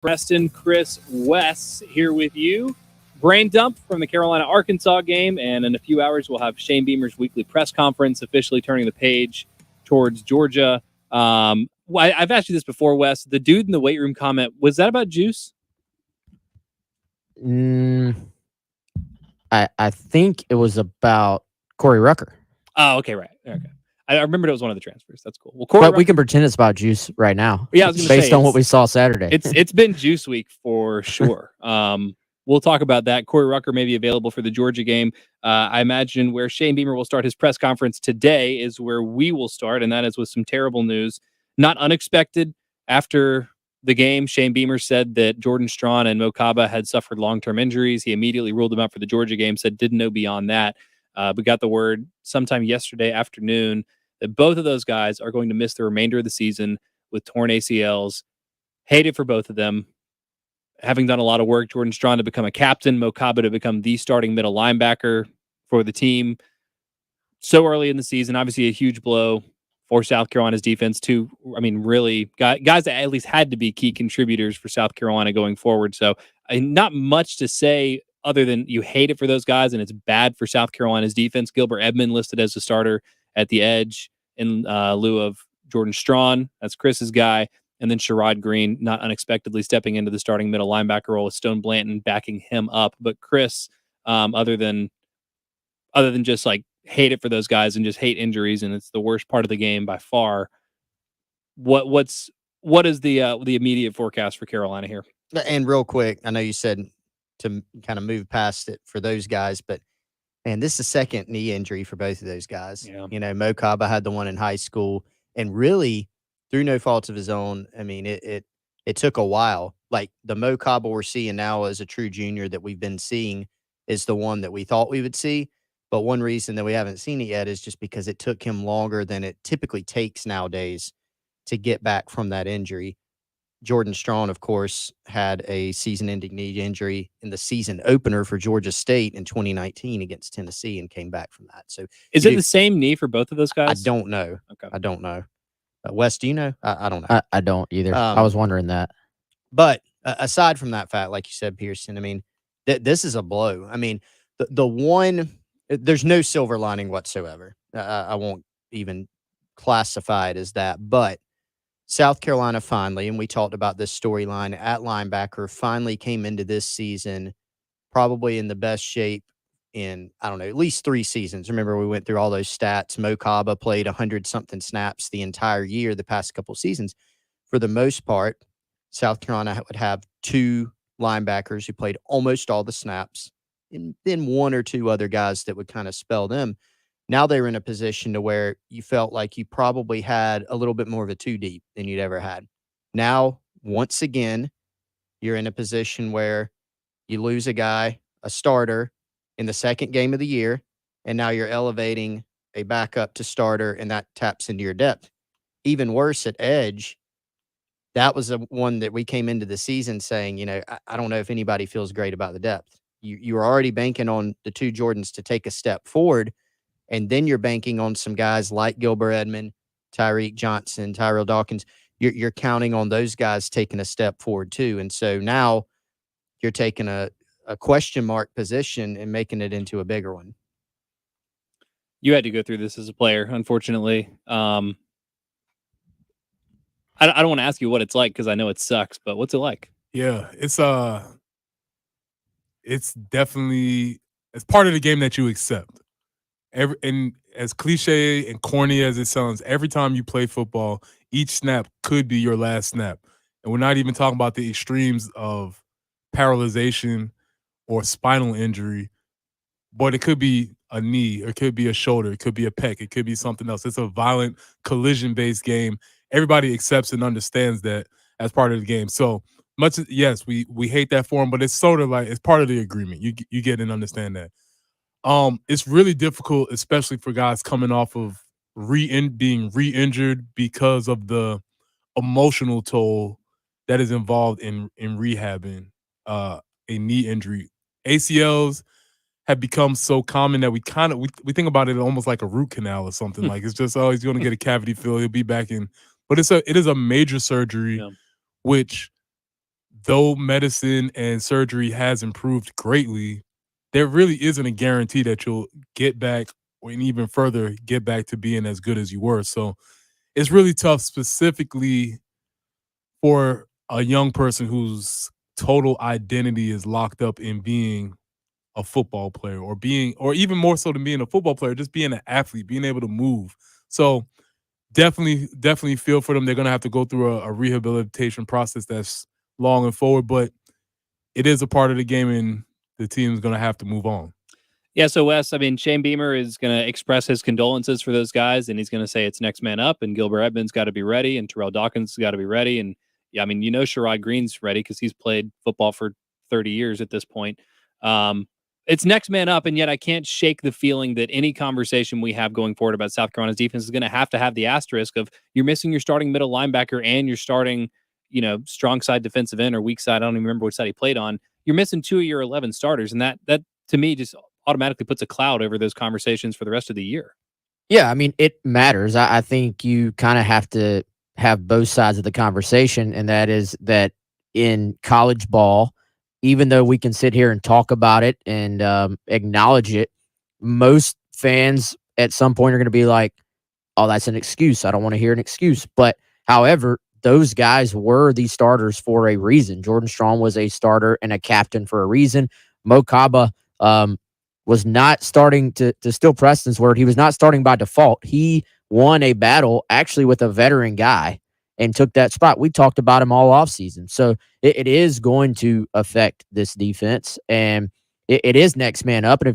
Preston, Chris, Wes here with you. Brain dump from the Carolina-Arkansas game, and in a few hours we'll have Shane Beamer's weekly press conference, officially turning the page towards Georgia. I've asked you this before, Wes. The dude in the weight room comment, was that about juice? I think it was about Corey Rucker. Oh, okay, right. Okay. I remembered it was one of the transfers. That's cool. Well, we can pretend it's about juice right now. Yeah, I was based on what we saw Saturday. It's been juice week for sure. We'll talk about that. Corey Rucker may be available for the Georgia game. I imagine where Shane Beamer will start his press conference today is where we will start, and that is with some terrible news. Not unexpected. After the game, Shane Beamer said that Jordan Strawn and Mo Kaba had suffered long-term injuries. He immediately ruled them out for the Georgia game, said didn't know beyond that. We got the word sometime yesterday afternoon that both of those guys are going to miss the remainder of the season with torn ACLs. Hate it for both of them. Having done a lot of work, Jordan Strawn to become a captain, Mo Kaba to become the starting middle linebacker for the team so early in the season. Obviously a huge blow for South Carolina's defense too. I mean, really, guys that at least had to be key contributors for South Carolina going forward. So not much to say other than you hate it for those guys, and it's bad for South Carolina's defense. Gilbert Edmond listed as a starter at the edge in lieu of Jordan Strawn. That's Chris's guy. And then Sherrod Green, not unexpectedly stepping into the starting middle linebacker role with Stone Blanton backing him up. But Chris, other than just like hate it for those guys and just hate injuries, and it's the worst part of the game by far. What is the immediate forecast for Carolina here? And real quick, I know you said to kind of move past it for those guys, but man, this is the second knee injury for both of those guys. Yeah. You know, Mo Kaba had the one in high school, and really, through no fault of his own, I mean, it took a while. Like the Mo Kaba we're seeing now as a true junior that we've been seeing is the one that we thought we would see. But one reason that we haven't seen it yet is just because it took him longer than it typically takes nowadays to get back from that injury. Jordan Strawn, of course, had a season-ending knee injury in the season opener for Georgia State in 2019 against Tennessee and came back from that. So, is it the same knee for both of those guys? I don't know. Okay. I don't know. Wes, do you know? I don't know. I don't either. I was wondering that. But aside from that fact, like you said, Pearson, I mean, this is a blow. I mean, the one, there's no silver lining whatsoever. I won't even classify it as that. But South Carolina finally, and we talked about this storyline at linebacker, finally came into this season probably in the best shape in, I don't know, at least 3 seasons. Remember, we went through all those stats. Mo Kaba played 100-something snaps the entire year, the past couple seasons. For the most part, South Carolina would have 2 linebackers who played almost all the snaps, and then 1 or 2 other guys that would kind of spell them. Now they were in a position to where you felt like you probably had a little bit more of a 2 deep than you'd ever had. Now, once again, you're in a position where you lose a guy, a starter, in the second game of the year, and now you're elevating a backup to starter, and that taps into your depth. Even worse at edge, that was the one that we came into the season saying, you know, I don't know if anybody feels great about the depth. You were already banking on the 2 Jordans to take a step forward, and then you're banking on some guys like Gilbert Edmond, Tyreek Johnson, Tyrell Dawkins. You're counting on those guys taking a step forward too. And so now you're taking a question mark position and making it into a bigger one. You had to go through this as a player, unfortunately. I don't want to ask you what it's like because I know it sucks, but what's it like? Yeah, it's definitely, it's part of the game that you accept. And as cliche and corny as it sounds, every time you play football, each snap could be your last snap. And we're not even talking about the extremes of paralyzation or spinal injury, but it could be a knee, it could be a shoulder, it could be a pec, it could be something else. It's a violent collision-based game. Everybody accepts and understands that as part of the game. So much, yes, we hate that for them, but it's sort of like it's part of the agreement. You get and understand that. It's really difficult, especially for guys coming off of being re-injured because of the emotional toll that is involved in rehabbing a knee injury. ACLs have become so common that we think about it almost like a root canal or something. Like it's just, oh, he's going to get a cavity fill, he'll be back in. But it is a major surgery, which though medicine and surgery has improved greatly, there really isn't a guarantee that you'll get back or even further get back to being as good as you were. So it's really tough, specifically for a young person whose total identity is locked up in being a football player or even more so than being a football player, just being an athlete, being able to move. So definitely feel for them. They're going to have to go through a rehabilitation process that's long and forward, but it is a part of the game and the team's going to have to move on. Yeah, so Wes, I mean, Shane Beamer is going to express his condolences for those guys, and he's going to say it's next man up, and Gilbert Edmonds got to be ready, and Terrell Dawkins got to be ready, and yeah, I mean, Sherrod Green's ready because he's played football for 30 years at this point. It's next man up, and yet I can't shake the feeling that any conversation we have going forward about South Carolina's defense is going to have the asterisk of you're missing your starting middle linebacker and you're starting, strong side defensive end or weak side. I don't even remember which side he played on. You're missing 2 of your 11 starters, and that to me just automatically puts a cloud over those conversations for the rest of the year. Yeah, I mean, it matters. I think you kind of have to have both sides of the conversation, and that is that in college ball, even though we can sit here and talk about it and acknowledge it, most fans at some point are going to be like, oh, that's an excuse. I don't want to hear an excuse. But however, those guys were the starters for a reason. Jordan Strong was a starter and a captain for a reason. Mo Kaba was not starting, to steal Preston's word, he was not starting by default. He won a battle actually with a veteran guy and took that spot. We talked about him all offseason. So it is going to affect this defense, and it is next man up. And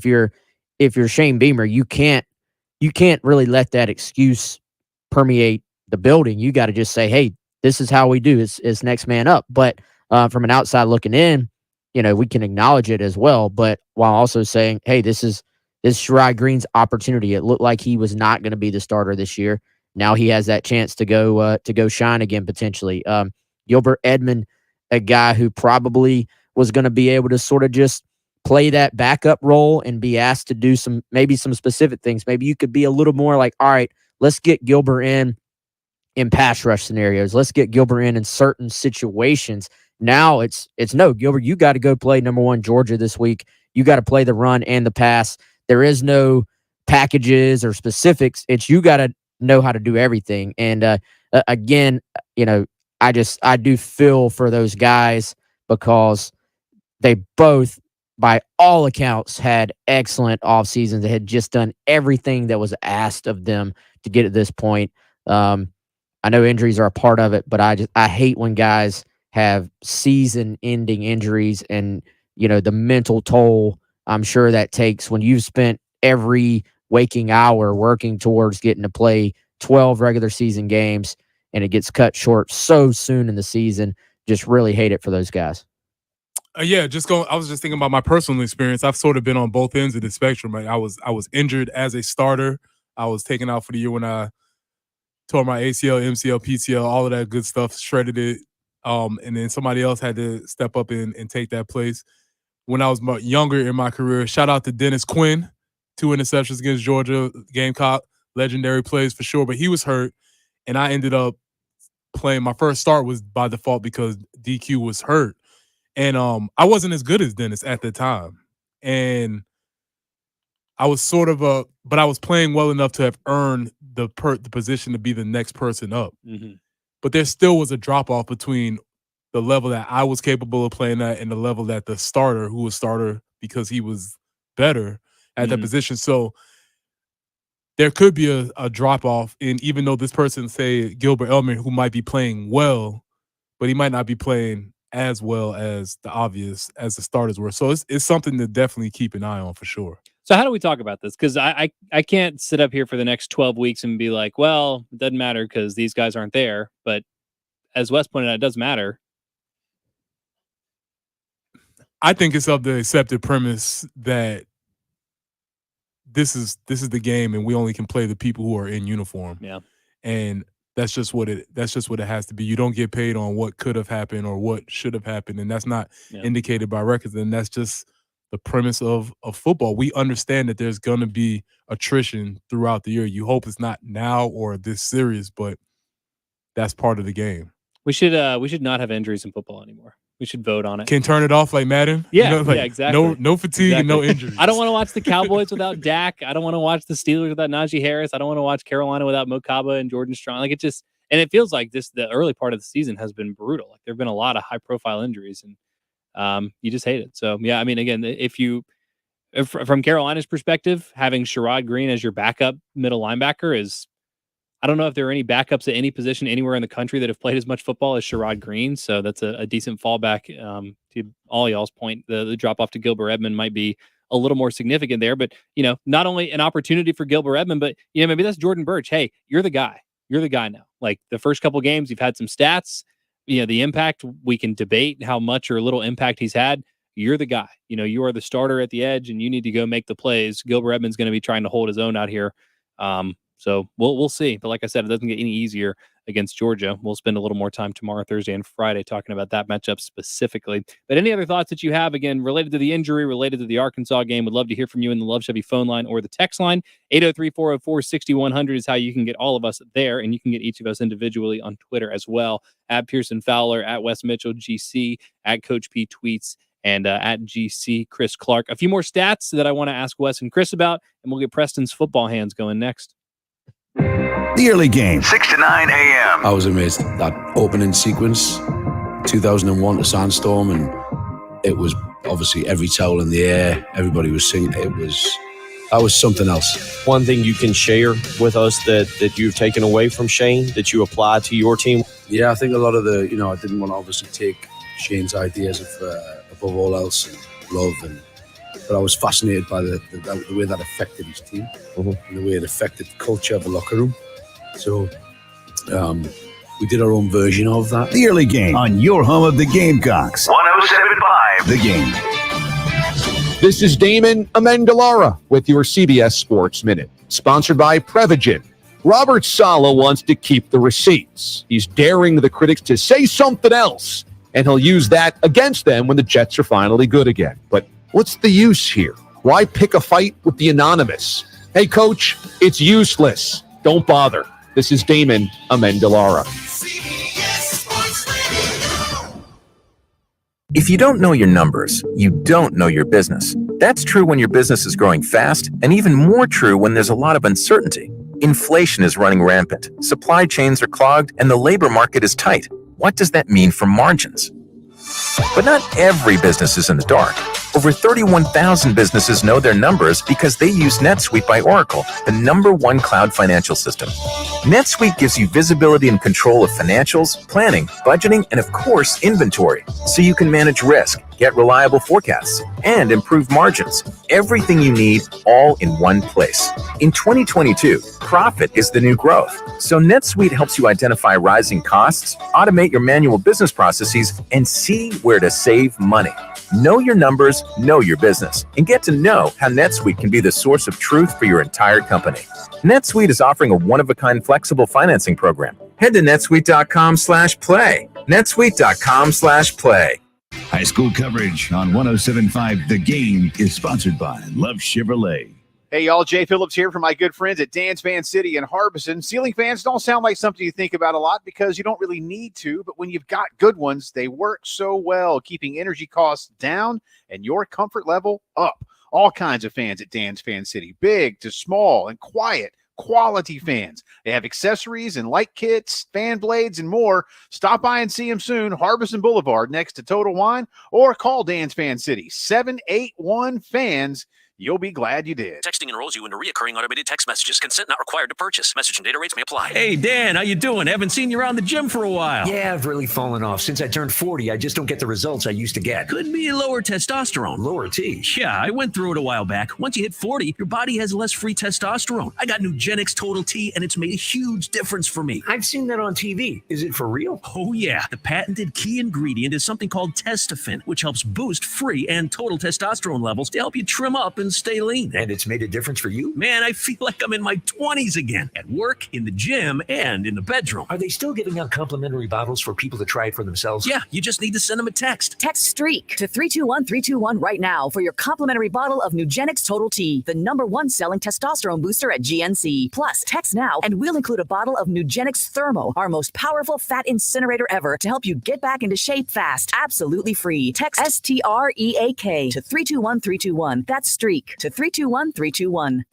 if you're Shane Beamer, you can't really let that excuse permeate the building. You got to just say, hey, this is how we do. It's next man up. But from an outside looking in, we can acknowledge it as well, but while also saying, hey, this is Sherrod Green's opportunity. It looked like he was not going to be the starter this year. Now he has that chance to go shine again potentially. Gilbert Edmond, a guy who probably was going to be able to sort of just play that backup role and be asked to do maybe some specific things. Maybe you could be a little more like, all right, let's get Gilbert in pass rush scenarios. Let's get Gilbert in certain situations. Now it's no, Gilbert, you got to go play number 1 Georgia this week. You got to play the run and the pass. There is no packages or specifics. It's you got to know how to do everything. And again, I do feel for those guys because they both, by all accounts, had excellent off seasons. They had just done everything that was asked of them to get to this point. I know injuries are a part of it, but I hate when guys have season-ending injuries and, the mental toll I'm sure that takes when you've spent every waking hour working towards getting to play 12 regular season games and it gets cut short so soon in the season. Just really hate it for those guys. I was just thinking about my personal experience. I've sort of been on both ends of the spectrum. Right? I was injured as a starter. I was taken out for the year when I tore my ACL, MCL, PCL, all of that good stuff, shredded it. And then somebody else had to step up and take that place. When I was younger in my career, shout out to Dennis Quinn, 2 interceptions against Georgia, Gamecock, legendary plays for sure. But he was hurt, and I ended up playing. My first start was by default because DQ was hurt. And I wasn't as good as Dennis at the time. And I was but I was playing well enough to have earned the position to be the next person up. Mm-hmm. But there still was a drop-off between the level that I was capable of playing at and the level that the starter, who was starter because he was better at that position. So there could be a drop-off, and even though this person, say Gilbert Elmer, who might be playing well, but he might not be playing as well as the starters were. So it's something to definitely keep an eye on for sure. So how do we talk about this? Because I can't sit up here for the next 12 weeks and be like, well, it doesn't matter because these guys aren't there. But as Wes pointed out, it does matter. I think it's of the accepted premise that this is the game and we only can play the people who are in uniform. Yeah. And that's just what it has to be. You don't get paid on what could have happened or what should have happened. And that's not indicated by records. And that's just the premise of football. We understand that there's going to be attrition throughout the year. You hope it's not now or this serious, but that's part of the game. We should not have injuries in football anymore. We should vote on it. Can turn it off like Madden. Yeah, yeah, exactly. No fatigue and no injuries. I don't want to watch the Cowboys without Dak. I don't want to watch the Steelers without Najee Harris. I don't want to watch Carolina without Mo Kaba and Jordan Strong. Like it feels like the early part of the season has been brutal. Like there've been a lot of high profile injuries, and you just hate it. So yeah, I mean, again, from Carolina's perspective, having Sherrod Greene as your backup middle linebacker is. I don't know if there are any backups at any position anywhere in the country that have played as much football as Sherrod Greene. So that's a decent fallback. To all y'all's point, the drop off to Gilbert Edmond might be a little more significant there. But, not only an opportunity for Gilbert Edmond, but, maybe that's Jordan Birch. Hey, you're the guy. You're the guy now. Like the first couple games, you've had some stats. The impact, we can debate how much or little impact he's had. You're the guy. You are the starter at the edge, and you need to go make the plays. Gilbert Edmond's going to be trying to hold his own out here. So we'll see. But like I said, it doesn't get any easier against Georgia. We'll spend a little more time tomorrow, Thursday, and Friday talking about that matchup specifically. But any other thoughts that you have, again, related to the injury, related to the Arkansas game, would love to hear from you in the Love Chevy phone line or the text line. 803-404-6100 is how you can get all of us there, and you can get each of us individually on Twitter as well. At Pearson Fowler, at Wes Mitchell, GC, at Coach P Tweets, and at GC Chris Clark. A few more stats that I want to ask Wes and Chris about, and we'll get Preston's football hands going next. The early game, 6 to 9 a.m. I was amazed. That opening sequence, 2001 to Sandstorm, and it was obviously every towel in the air. Everybody was singing. That was something else. One thing you can share with us that you've taken away from Shane that you apply to your team? Yeah, I think a lot of I didn't want to obviously take Shane's ideas of above all else and love, but I was fascinated by the way that affected his team, and the way it affected the culture of the locker room. So we did our own version of that. The early game on your home of the Gamecocks. 107.5 The Game. This is Damon Amendolara with your CBS Sports Minute, sponsored by Prevagen. Robert Saleh wants to keep the receipts. He's daring the critics to say something else, and he'll use that against them when the Jets are finally good again. But what's the use here? Why pick a fight with the anonymous? Hey, coach, it's useless. Don't bother. This is Damon Amendolara. If you don't know your numbers, you don't know your business. That's true when your business is growing fast, and even more true when there's a lot of uncertainty. Inflation is running rampant, supply chains are clogged, and the labor market is tight. What does that mean for margins? But not every business is in the dark. Over 31,000 businesses know their numbers because they use NetSuite by Oracle, the #1 cloud financial system. NetSuite gives you visibility and control of financials, planning, budgeting, and of course, inventory, so you can manage risk, get reliable forecasts, and improve margins. Everything you need, all in one place. In 2022, profit is the new growth. So NetSuite helps you identify rising costs, automate your manual business processes, and see where to save money. Know your numbers, know your business, and get to know how NetSuite can be the source of truth for your entire company. NetSuite is offering a one-of-a-kind flexible financing program. Head to netsuite.com/play. netsuite.com/play. High school coverage on 107.5 The Game is sponsored by Love Chevrolet. Hey, y'all, Jay Phillips here from my good friends at Dan's Fan City in Harbison. Ceiling fans don't sound like something you think about a lot because you don't really need to, but when you've got good ones, they work so well, keeping energy costs down and your comfort level up. All kinds of fans at Dan's Fan City, big to small and quiet, quality fans. They have accessories and light kits, fan blades, and more. Stop by and see them soon, Harbison Boulevard next to Total Wine, or call Dan's Fan City, 781-FANS. You'll be glad you did. Texting enrolls you into recurring automated text messages. Consent not required to purchase. Message and data rates may apply. Hey, Dan, how you doing? Haven't seen you around the gym for a while. Yeah, I've really fallen off. Since I turned 40, I just don't get the results I used to get. Could be lower testosterone. Lower T? Yeah, I went through it a while back. Once you hit 40, your body has less free testosterone. I got Nugenix Total T, and it's made a huge difference for me. I've seen that on TV. Is it for real? Oh, yeah. The patented key ingredient is something called Testofen, which helps boost free and total testosterone levels to help you trim up and and stay lean. And it's made a difference for you? Man, I feel like I'm in my 20s again, at work, in the gym, and in the bedroom. Are they still giving out complimentary bottles for people to try it for themselves? Yeah, you just need to send them a text. Text STREAK to 321-321 right now for your complimentary bottle of Nugenix Total T, the #1 selling testosterone booster at GNC. Plus, text now and we'll include a bottle of Nugenix Thermo, our most powerful fat incinerator ever, to help you get back into shape fast. Absolutely free. Text STREAK to 321-321. That's STREAK to 321-321.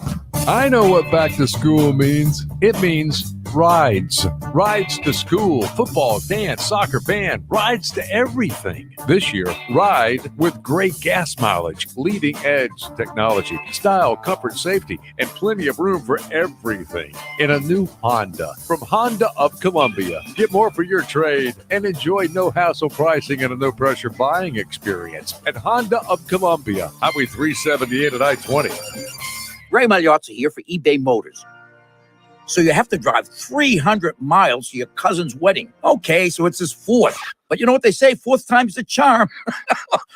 I know what back to school means. It means rides. Rides to school, football, dance, soccer, band, rides to everything. This year, ride with great gas mileage, leading edge technology, style, comfort, safety, and plenty of room for everything in a new Honda. From Honda of Columbia, get more for your trade and enjoy no hassle pricing and a no pressure buying experience at Honda of Columbia, Highway 378 at I-20. Ray Magliozzi here for eBay Motors. So you have to drive 300 miles to your cousin's wedding. Okay, so it's his fourth. But you know what they say, fourth time's the charm.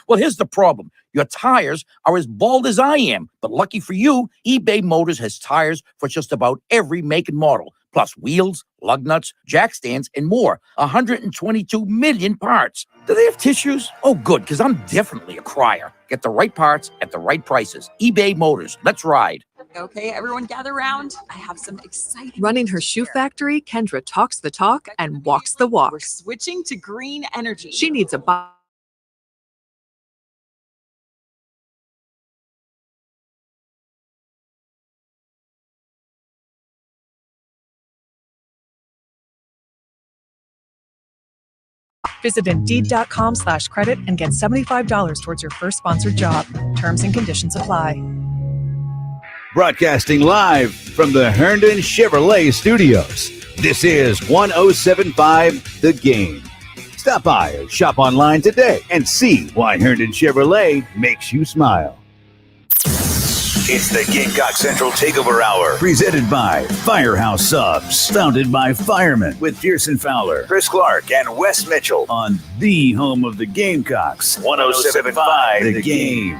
Well, here's the problem. Your tires are as bald as I am. But lucky for you, eBay Motors has tires for just about every make and model. Plus wheels, lug nuts, jack stands, and more. 122 million parts. Do they have tissues? Oh, good, because I'm definitely a crier. Get the right parts at the right prices. eBay Motors. Let's ride. Okay, everyone gather around. I have some exciting. Running her shoe factory, Kendra talks the talk and walks the walk. We're switching to green energy. She needs a Visit Indeed.com/credit and get $75 towards your first sponsored job. Terms and conditions apply. Broadcasting live from the Herndon Chevrolet Studios. This is 107.5 The Game. Stop by or shop online today and see why Herndon Chevrolet makes you smile. It's the Gamecock Central Takeover Hour, presented by Firehouse Subs, founded by firemen with Pearson Fowler, Chris Clark, and Wes Mitchell on the home of the Gamecocks, 107.5 The Game.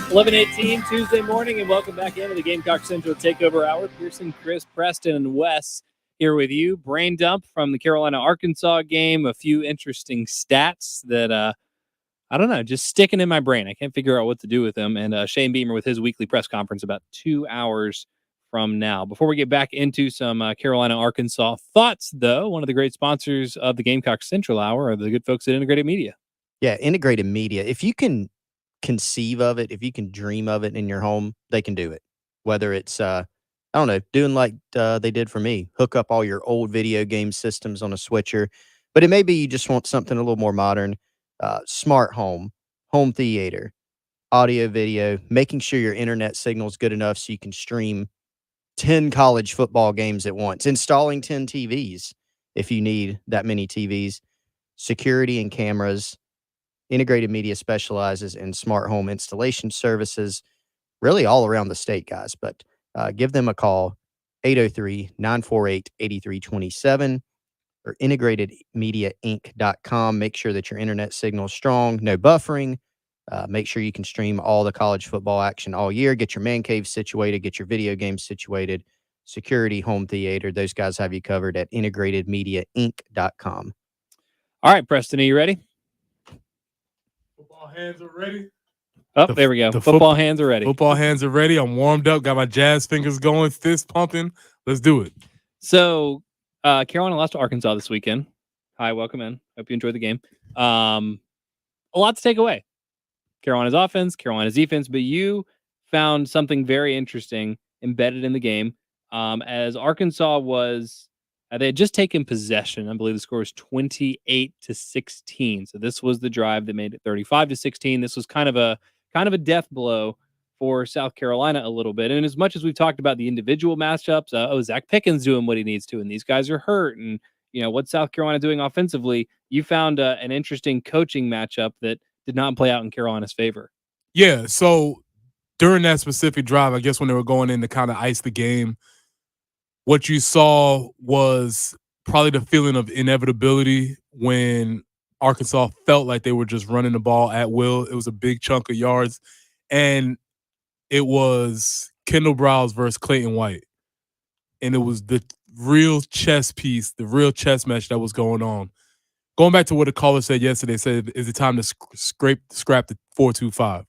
11:18 Tuesday morning, and welcome back into the Gamecock Central Takeover Hour. Pearson, Chris, Preston, and Wes here with you. Brain dump from the Carolina-Arkansas game. A few interesting stats that I don't know, just sticking in my brain. I can't figure out what to do with them. And Shane Beamer with his weekly press conference about 2 hours from now. Before we get back into some Carolina-Arkansas thoughts, though, one of the great sponsors of the Gamecock Central Hour are the good folks at Integrated Media. Yeah, Integrated Media. If you can conceive of it, if you can dream of it in your home, they can do it. Whether it's, I don't know, doing like they did for me, hook up all your old video game systems on a switcher. But it may be you just want something a little more modern. Smart home, home theater, audio, video, making sure your internet signal is good enough so you can stream 10 college football games at once, installing 10 TVs if you need that many TVs, security and cameras. Integrated Media specializes in smart home installation services, really all around the state, guys. But give them a call, 803-948-8327. or integratedmediainc.com. Make sure that your internet signal is strong, no buffering. Make sure you can stream all the college football action all year. Get your man cave situated, get your video games situated, security, home theater. Those guys have you covered at integratedmediainc.com. All right, Preston, are you ready? Football hands are ready. Oh, there we go. The football hands are ready. Football hands are ready. I'm warmed up, got my jazz fingers going, fist pumping. Let's do it. So, Carolina lost to Arkansas this weekend. Hi, welcome in. Hope you enjoyed the game. A lot to take away. Carolina's offense, Carolina's defense, but you found something very interesting embedded in the game. As Arkansas was, they had just taken possession. I believe the score was 28-16. So this was the drive that made it 35-16. This was kind of a death blow for South Carolina a little bit. And as much as we've talked about the individual matchups, Zach Pickens doing what he needs to, and these guys are hurt, and what South Carolina doing offensively, you found an interesting coaching matchup that did not play out in Carolina's favor. Yeah, so during that specific drive, I guess when they were going in to kind of ice the game, what you saw was probably the feeling of inevitability when Arkansas felt like they were just running the ball at will. It was a big chunk of yards. and it was Kendall Browse versus Clayton White. And it was the real chess piece, the real chess match that was going on. Going back to what the caller said yesterday, said, is it time to scrap the 4-2-5?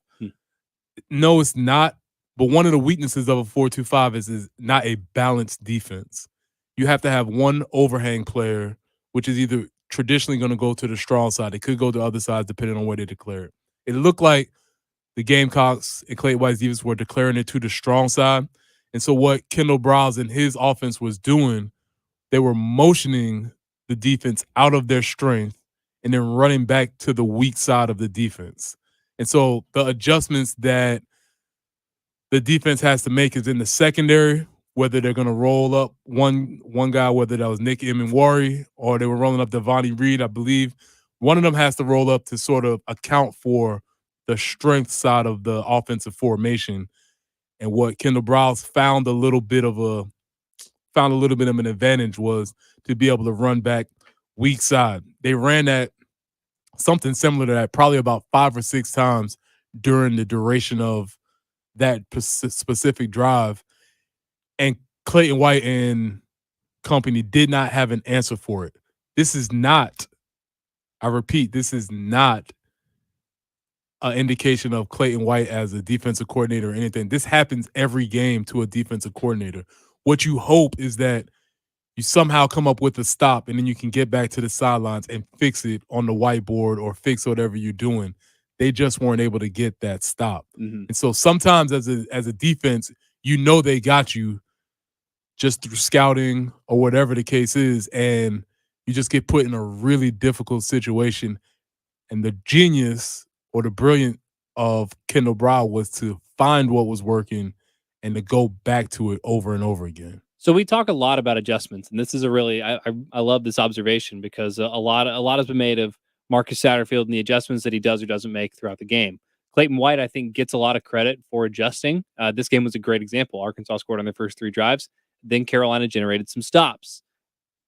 No, it's not. But one of the weaknesses of a 4-2-5 is not a balanced defense. You have to have one overhang player, which is either traditionally going to go to the strong side. It could go to other sides depending on where they declare it. It looked like the Gamecocks and Clayton White's defense were declaring it to the strong side. And so what Kendall Browse and his offense was doing, they were motioning the defense out of their strength and then running back to the weak side of the defense. And so the adjustments that the defense has to make is in the secondary, whether they're going to roll up one guy, whether that was Nick Emenwari or they were rolling up Devontae Reed, I believe. One of them has to roll up to sort of account for the strength side of the offensive formation. And what Kendall Browse found a little bit of an advantage was to be able to run back weak side. They ran that something similar to that probably about 5 or 6 times during the duration of that specific drive. And Clayton White and company did not have an answer for it. This is not, I repeat, this is not an indication of Clayton White as a defensive coordinator or anything. This happens every game to a defensive coordinator. What you hope is that you somehow come up with a stop and then you can get back to the sidelines and fix it on the whiteboard or fix whatever you're doing. They just weren't able to get that stop. Mm-hmm. And so sometimes as a defense, you know they got you just through scouting or whatever the case is, and you just get put in a really difficult situation. And the genius or the brilliant of Kendall Brown was to find what was working and to go back to it over and over again. So we talk a lot about adjustments, and this is a really I love this observation because a lot has been made of Marcus Satterfield and the adjustments that he does or doesn't make throughout the game. Clayton White, I think, gets a lot of credit for adjusting. This game was a great example. Arkansas scored on their first 3 drives. Then Carolina generated some stops.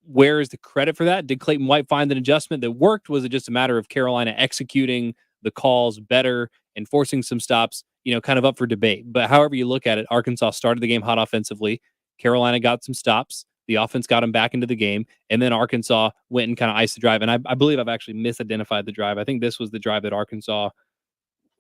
Where is the credit for that? Did Clayton White find an adjustment that worked? Was it just a matter of Carolina executing the calls better and forcing some stops? Kind of up for debate. But however you look at it, Arkansas started the game hot offensively. Carolina got some stops. The offense got them back into the game. And then Arkansas went and kind of iced the drive. And I believe I've actually misidentified the drive. I think this was the drive that Arkansas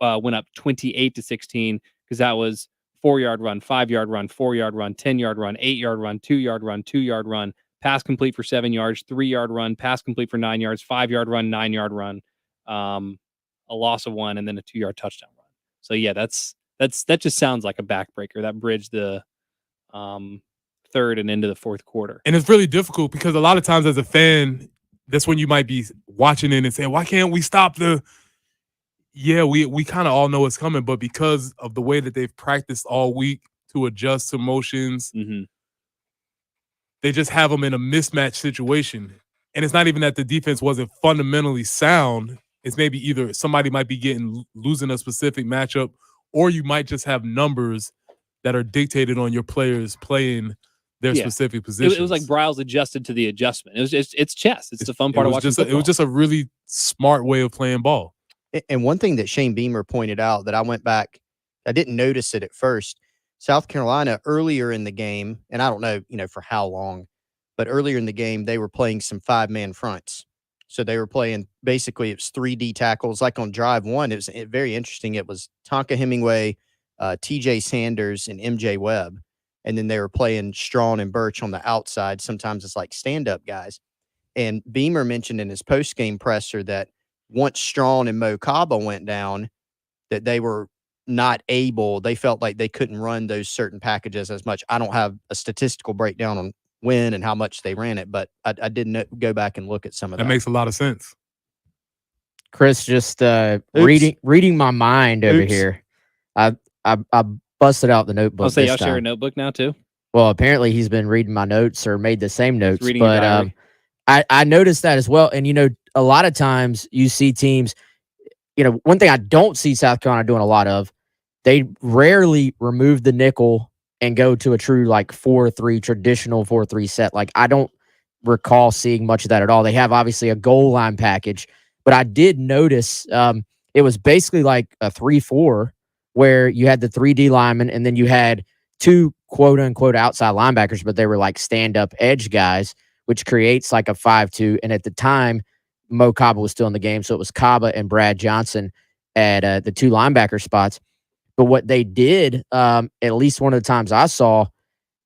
went up 28-16 because that was 4-yard run, 5-yard run, 4-yard run, 10-yard run, 8-yard run, 2-yard run, 2-yard run, pass complete for 7 yards, 3-yard run, pass complete for 9 yards, 5-yard run, 9-yard run, a loss of 1, and then a 2-yard touchdown run. So yeah, that just sounds like a backbreaker. That bridged the third and into the fourth quarter. And it's really difficult because a lot of times as a fan, that's when you might be watching it and saying, why can't we stop the... Yeah, we kind of all know it's coming, but because of the way that they've practiced all week to adjust to motions, they just have them in a mismatch situation. And it's not even that the defense wasn't fundamentally sound. It's maybe either somebody might be losing a specific matchup, or you might just have numbers that are dictated on your players playing their specific positions. It was like Briles adjusted to the adjustment. It's chess. It's the fun part of watching football. It was just a really smart way of playing ball. And one thing that Shane Beamer pointed out that I went back, I didn't notice it at first. South Carolina earlier in the game, and I don't know, for how long, but earlier in the game, they were playing some 5-man fronts. So they were playing, basically, it was 3D tackles. Like on drive 1, it was very interesting. It was Tonka Hemingway, TJ Sanders, and MJ Webb. And then they were playing Strawn and Birch on the outside. Sometimes it's like stand-up guys. And Beamer mentioned in his post-game presser that once Strawn and Mo Kaba went down, that they were not able, they felt like they couldn't run those certain packages as much. I don't have a statistical breakdown on when and how much they ran it, but I didn't go back and look at some of that. That makes a lot of sense. Chris, just reading my mind over here. I busted out the notebook. I'll say y'all share a notebook now too. Well, apparently he's been reading my notes or made the same notes. Reading your diary. I noticed that as well. And a lot of times you see teams, one thing I don't see South Carolina doing a lot of, they rarely remove the nickel and go to a true 4-3 traditional 4-3 set. I don't recall seeing much of that at all. They have obviously a goal line package, but I did notice it was basically like a 3-4 where you had the 3D linemen and then you had two quote unquote outside linebackers, but they were like stand up edge guys, which creates like a 5-2. And at the time, Mo Kaba was still in the game. So it was Kaba and Brad Johnson at the two linebacker spots. But what they did, at least one of the times I saw,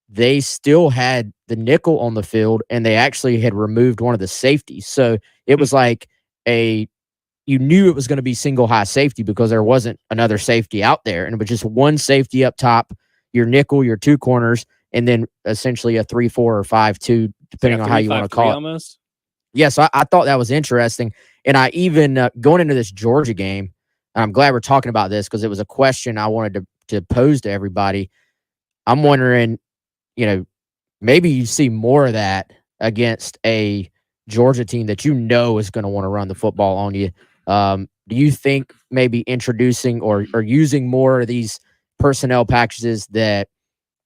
they still had the nickel on the field and they actually had removed one of the safeties. So it was like you knew it was going to be single high safety because there wasn't another safety out there. And it was just one safety up top, your nickel, your two corners, and then essentially a 3-4 or 5-2, depending on how you want to call it. Almost. Yeah, so I thought that was interesting. And I even, going into this Georgia game, and I'm glad we're talking about this because it was a question I wanted to pose to everybody. I'm wondering, maybe you see more of that against a Georgia team that is going to want to run the football on you. Do you think maybe introducing or using more of these personnel packages that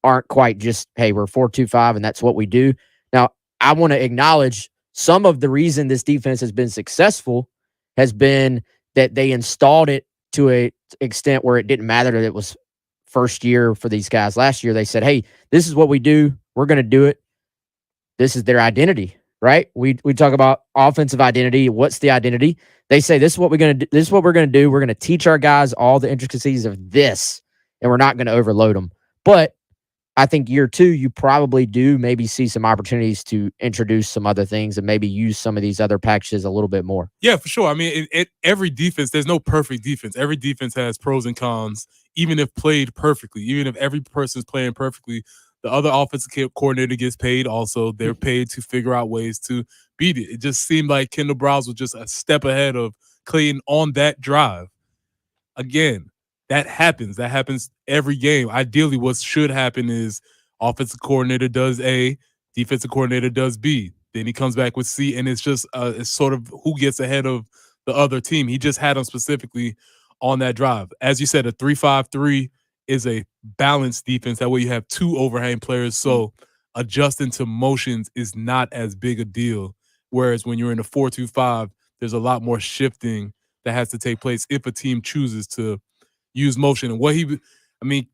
aren't quite just, hey, we're 4-2-5 and that's what we do? Now, I want to acknowledge some of the reason this defense has been successful has been that they installed it to an extent where it didn't matter that it was first year for these guys. Last year, they said, hey, this is what we do. We're going to do it. This is their identity, right? We talk about offensive identity. What's the identity? They say, this is what we're going to do. This is what we're going to do. We're going to teach our guys all the intricacies of this, and we're not going to overload them. But I think year two, you probably do maybe see some opportunities to introduce some other things and maybe use some of these other packages a little bit more. Yeah, for sure. I mean, every defense, there's no perfect defense. Every defense has pros and cons, even if played perfectly, even if every person's playing perfectly. The other offensive coordinator gets paid also. They're paid to figure out ways to beat it. It just seemed like Kendall Browse was just a step ahead of Clayton on that drive. Again, that happens. That happens every game. Ideally, what should happen is offensive coordinator does A, defensive coordinator does B. Then he comes back with C, and it's just it's sort of who gets ahead of the other team. He just had them specifically on that drive. As you said, a 3-5-3 is a balanced defense. That way you have two overhang players, so adjusting to motions is not as big a deal. Whereas when you're in a 4-2-5, there's a lot more shifting that has to take place if a team chooses to use motion. And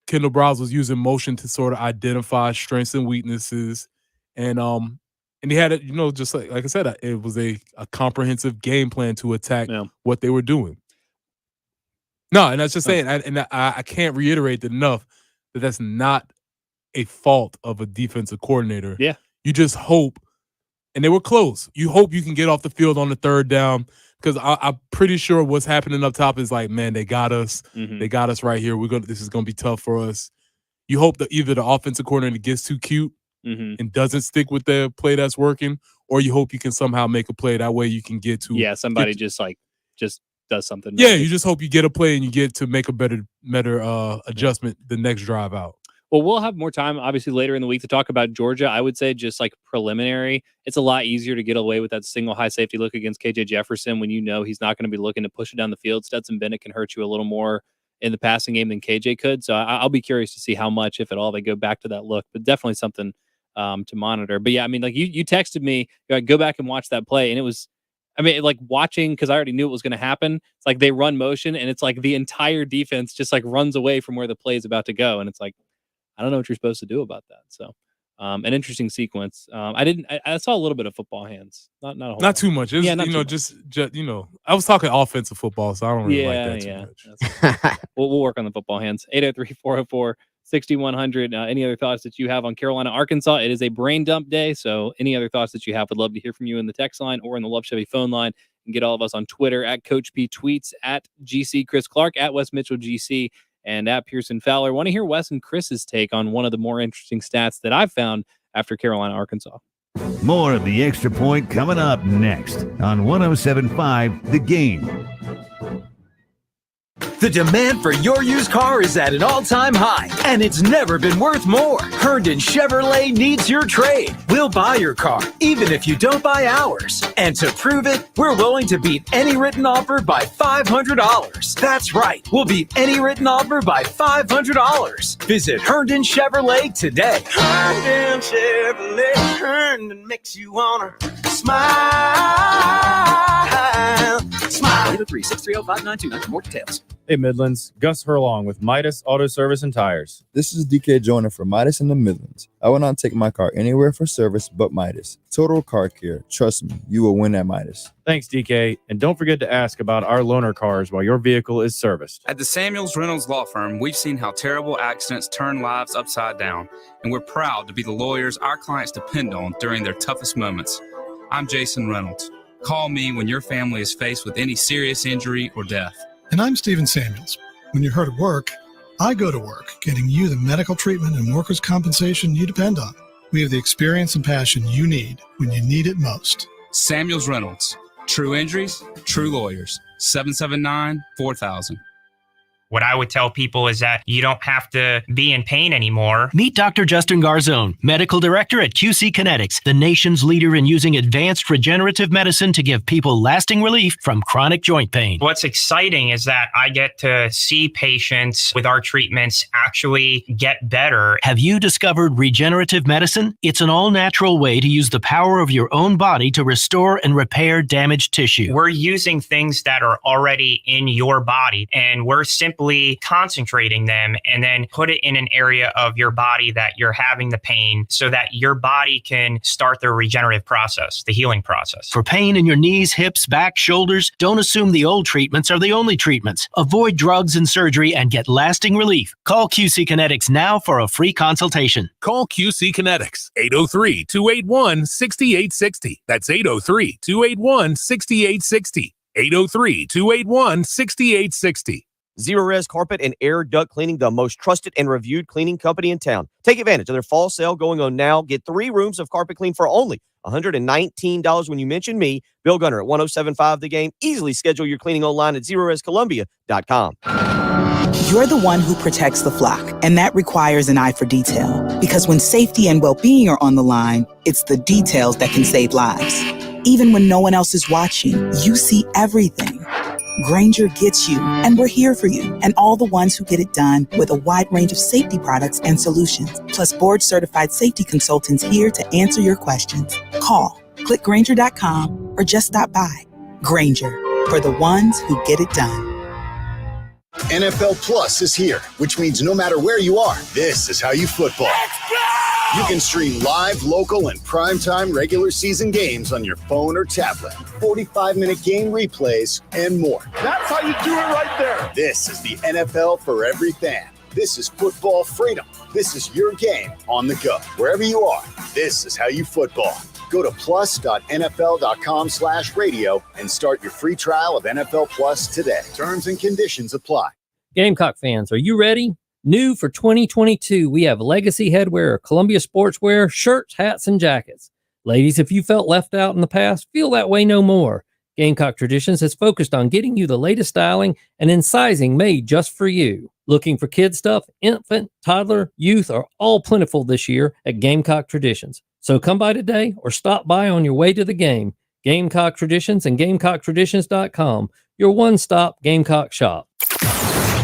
Kendall Browse was using motion to sort of identify strengths and weaknesses. And he had it, just like I said, it was a comprehensive game plan to attack what they were doing. No, and that's just saying, I can't reiterate enough that that's not a fault of a defensive coordinator. Yeah. You just hope, and they were close, you hope you can get off the field on the third down, because I'm pretty sure what's happening up top is like, man, they got us. Mm-hmm. They got us right here. This is going to be tough for us. You hope that either the offensive coordinator gets too cute and doesn't stick with the play that's working, or you hope you can somehow make a play. That way you can get to somebody just does something. Yeah, you just hope you get a play and you get to make a better adjustment the next drive out. Well, we'll have more time, obviously, later in the week to talk about Georgia. I would say just like preliminary, it's a lot easier to get away with that single high safety look against KJ Jefferson when you know he's not going to be looking to push it down the field. Stetson Bennett can hurt you a little more in the passing game than KJ could. So I'll be curious to see how much, if at all, they go back to that look. But definitely something to monitor. But yeah, I mean, like you texted me, go back and watch that play, and it was, like watching, because I already knew it was going to happen. It's like they run motion, and it's like the entire defense just like runs away from where the play is about to go, and it's like, I don't know what you're supposed to do about that. So, an interesting sequence. I saw a little bit of football hands, not a whole not too much. It was, just I was talking offensive football, so I don't really like that too much. We'll work on the football hands. 803-404-6100. Any other thoughts that you have on Carolina, Arkansas? It is a brain dump day, so any other thoughts that you have, would love to hear from you in the text line or in the Love Chevy phone line. And get all of us on Twitter at Coach P Tweets, at GC Chris Clark, at Wes Mitchell GC, and at Pearson Fowler. Want to hear Wes and Chris's take on one of the more interesting stats that I've found after Carolina, Arkansas. More of the Extra Point coming up next on 107.5 The Game. The demand for your used car is at an all-time high, and it's never been worth more. Herndon Chevrolet needs your trade. We'll buy your car, even if you don't buy ours. And to prove it, we're willing to beat any written offer by $500. That's right, we'll beat any written offer by $500. Visit Herndon Chevrolet today. Herndon Chevrolet, Herndon makes you wanna smile. Smile 803-630-5929 for more details. Hey Midlands, Gus Hurlong with Midas Auto Service and Tires. This is DK Joyner from Midas in the Midlands. I will not take my car anywhere for service but Midas. Total car care. Trust me, you will win at Midas. Thanks, DK. And don't forget to ask about our loaner cars while your vehicle is serviced. At the Samuels Reynolds Law Firm, we've seen how terrible accidents turn lives upside down, and we're proud to be the lawyers our clients depend on during their toughest moments. I'm Jason Reynolds. Call me when your family is faced with any serious injury or death. And I'm Stephen Samuels. When you're hurt at work, I go to work getting you the medical treatment and workers' compensation you depend on. We have the experience and passion you need when you need it most. Samuels Reynolds. True injuries, true lawyers. 779-4000. What I would tell people is that you don't have to be in pain anymore. Meet Dr. Justin Garzone, Medical Director at QC Kinetics, the nation's leader in using advanced regenerative medicine to give people lasting relief from chronic joint pain. What's exciting is that I get to see patients with our treatments actually get better. Have you discovered regenerative medicine? It's an all-natural way to use the power of your own body to restore and repair damaged tissue. We're using things that are already in your body, and we're simply concentrating them and then put it in an area of your body that you're having the pain so that your body can start the regenerative process, the healing process. For pain in your knees, hips, back, shoulders, don't assume the old treatments are the only treatments. Avoid drugs and surgery and get lasting relief. Call QC Kinetics now for a free consultation. Call QC Kinetics, 803-281-6860. That's 803-281-6860. 803-281-6860. Zero-Res Carpet and Air Duct Cleaning, the most trusted and reviewed cleaning company in town. Take advantage of their fall sale going on now. Get 3 rooms of carpet clean for only $119 when you mention me, Bill Gunner at 1075 The Game. Easily schedule your cleaning online at ZeroResColumbia.com. You're the one who protects the flock, and that requires an eye for detail. Because when safety and well-being are on the line, it's the details that can save lives. Even when no one else is watching, you see everything. Grainger gets you, and we're here for you, and all the ones who get it done with a wide range of safety products and solutions, plus board-certified safety consultants here to answer your questions. Call, click Grainger.com, or just stop by. Grainger, for the ones who get it done. NFL Plus is here, which means no matter where you are, this is how you football. You can stream live, local, and primetime regular season games on your phone or tablet, 45-minute game replays, and more. That's how you do it right there. This is the NFL for every fan. This is football freedom. This is your game on the go. Wherever you are, this is how you football. Go to plus.nfl.com/radio and start your free trial of NFL Plus today. Terms and conditions apply. Gamecock fans, are you ready? New for 2022, we have Legacy Headwear, Columbia Sportswear, shirts, hats, and jackets. Ladies, if you felt left out in the past, feel that way no more. Gamecock Traditions has focused on getting you the latest styling and in sizing made just for you. Looking for kid stuff, infant, toddler, youth are all plentiful this year at Gamecock Traditions. So come by today or stop by on your way to the game. Gamecock Traditions and GamecockTraditions.com, your one-stop Gamecock shop.